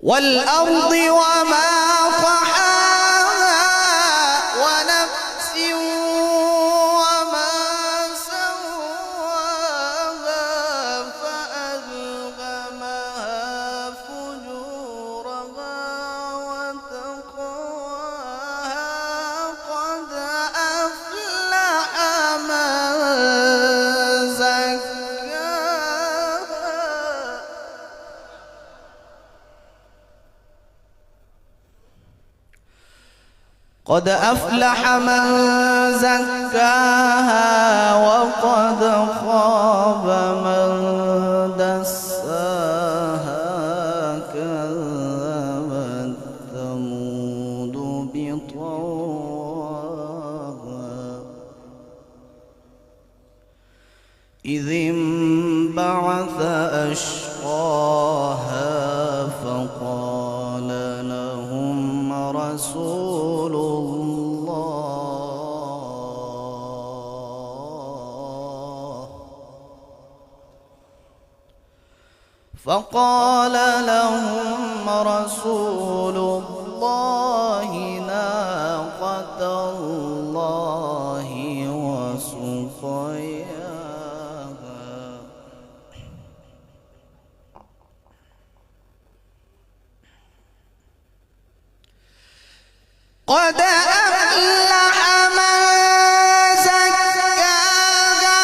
والأرض وما طحاها ونفس وما سواها فألهمها فجورها وتقواها قد أفلح من زكاها قد أفلح من زكاها وقد خاب من دساها كذبت ثمود بطغواها إذ انبعث أشقاها فقال لهم رسول الله ناقة الله وسقياها قد أفلح من زكاها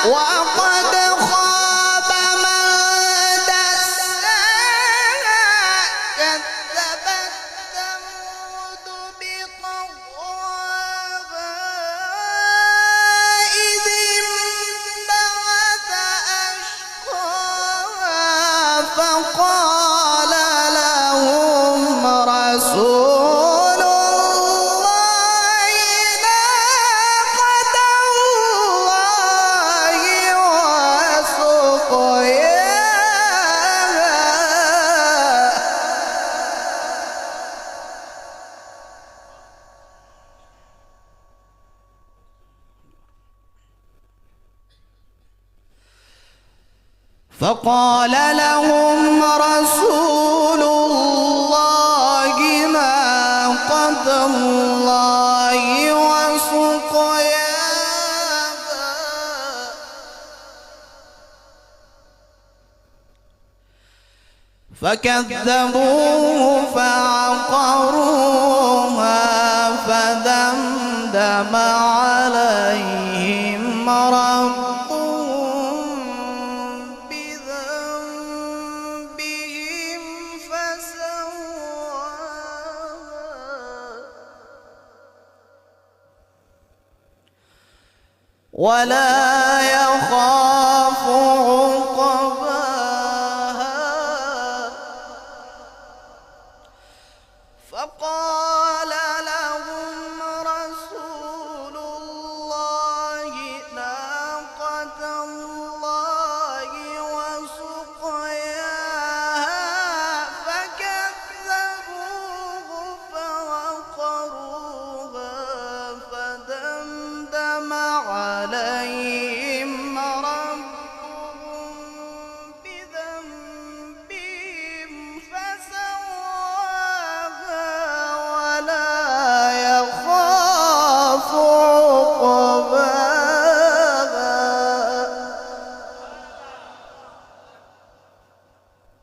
وقد خاب من دساها كذبت ثمود بطغواها إذ انبعث أشقاها فقال لهم رسول الله ناقة الله وسقياها فقال لهم رسول الله ناقة الله وسقياها فكذبوه فعقروها فدمدم عليهم ربهم بذنبهم فسواها ولا